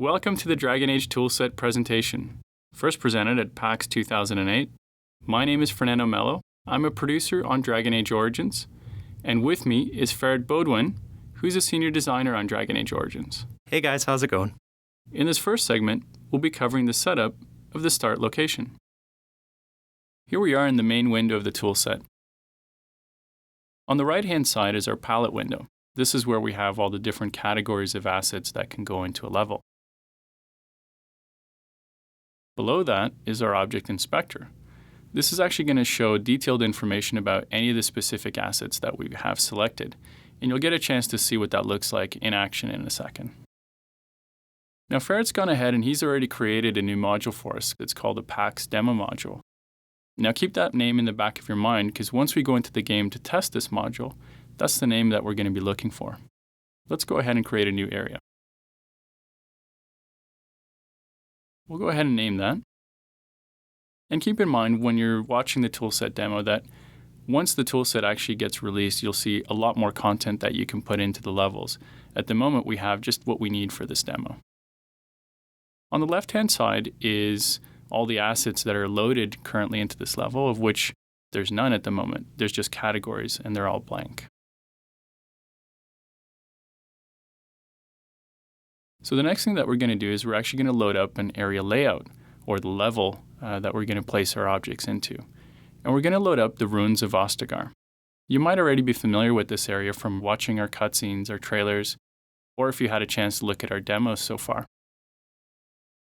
Welcome to the Dragon Age Toolset presentation, first presented at PAX 2008. My name is Fernando Mello. I'm a producer on Dragon Age Origins, and with me is Farrad Bodwin, who's a senior designer on Dragon Age Origins. Hey guys, how's it going? In this first segment, we'll be covering the setup of the start location. Here we are in the main window of the toolset. On the right-hand side is our palette window. This is where we have all the different categories of assets that can go into a level. Below that is our object inspector. This is actually going to show detailed information about any of the specific assets that we have selected, and you'll get a chance to see what that looks like in action in a second. Now Farrad's gone ahead and he's already created a new module for us. It's called the PAX demo module. Now keep that name in the back of your mind, because once we go into the game to test this module, that's the name that we're going to be looking for. Let's go ahead and create a new area. We'll go ahead and name that. And keep in mind when you're watching the toolset demo that once the toolset actually gets released, you'll see a lot more content that you can put into the levels. At the moment, we have just what we need for this demo. On the left-hand side is all the assets that are loaded currently into this level, of which there's none at the moment. There's just categories, and they're all blank. So the next thing that we're going to do is we're actually going to load up an area layout, or the level that we're going to place our objects into. And we're going to load up the ruins of Ostagar. You might already be familiar with this area from watching our cutscenes, our trailers, or if you had a chance to look at our demos so far.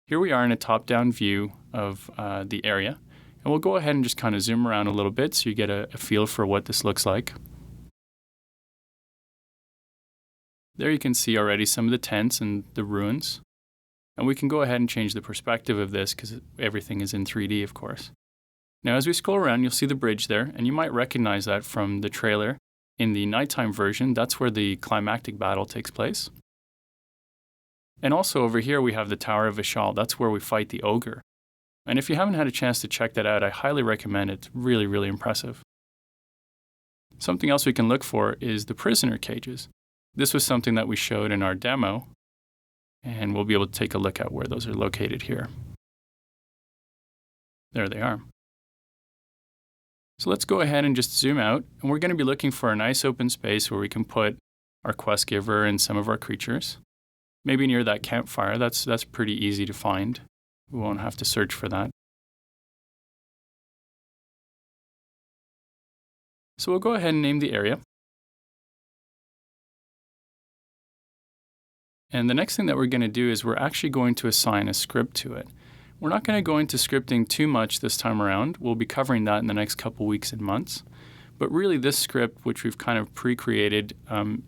Here we are in a top-down view of the area, and we'll go ahead and just kind of zoom around a little bit so you get a feel for what this looks like. There you can see already some of the tents and the ruins. And we can go ahead and change the perspective of this because everything is in 3D, of course. Now, as we scroll around, you'll see the bridge there, and you might recognize that from the trailer. In the nighttime version, that's where the climactic battle takes place. And also over here, we have the Tower of Vishal. That's where we fight the ogre. And if you haven't had a chance to check that out, I highly recommend it. It's really, really impressive. Something else we can look for is the prisoner cages. This was something that we showed in our demo, and we'll be able to take a look at where those are located here. There they are. So let's go ahead and just zoom out, and we're going to be looking for a nice open space where we can put our quest giver and some of our creatures. Maybe near that campfire. That's pretty easy to find. We won't have to search for that. So we'll go ahead and name the area. And the next thing that we're going to do is we're actually going to assign a script to it. We're not going to go into scripting too much this time around. We'll be covering that in the next couple weeks and months. But really this script, which we've kind of pre-created,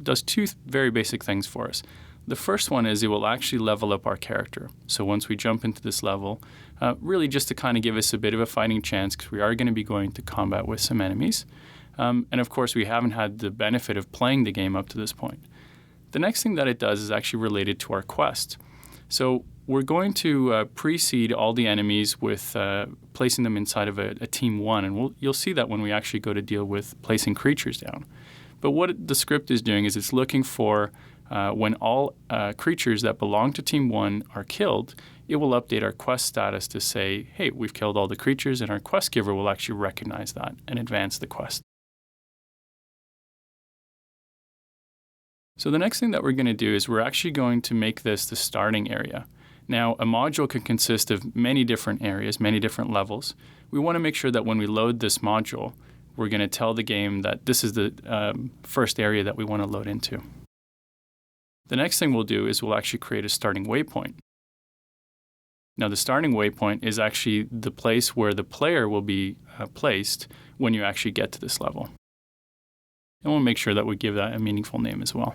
does two very basic things for us. The first one is it will actually level up our character. So once we jump into this level, really just to kind of give us a bit of a fighting chance, because we are going to be going to combat with some enemies. And of course, we haven't had the benefit of playing the game up to this point. The next thing that it does is actually related to our quest. So we're going to precede all the enemies with placing them inside of a team 1, and you'll see that when we actually go to deal with placing creatures down. But what the script is doing is it's looking for when all creatures that belong to team 1 are killed, it will update our quest status to say, hey, we've killed all the creatures, and our quest giver will actually recognize that and advance the quest. So the next thing that we're going to do is we're actually going to make this the starting area. Now, a module can consist of many different areas, many different levels. We want to make sure that when we load this module, we're going to tell the game that this is the first area that we want to load into. The next thing we'll do is we'll actually create a starting waypoint. Now, the starting waypoint is actually the place where the player will be placed when you actually get to this level. And we'll make sure that we give that a meaningful name as well.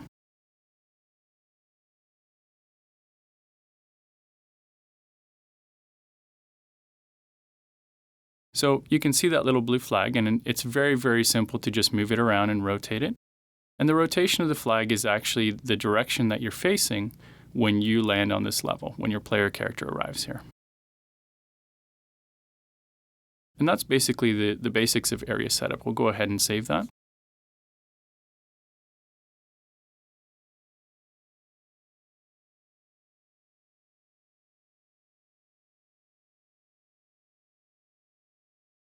So you can see that little blue flag, and it's very, very simple to just move it around and rotate it. And the rotation of the flag is actually the direction that you're facing when you land on this level, when your player character arrives here. And that's basically the basics of area setup. We'll go ahead and save that.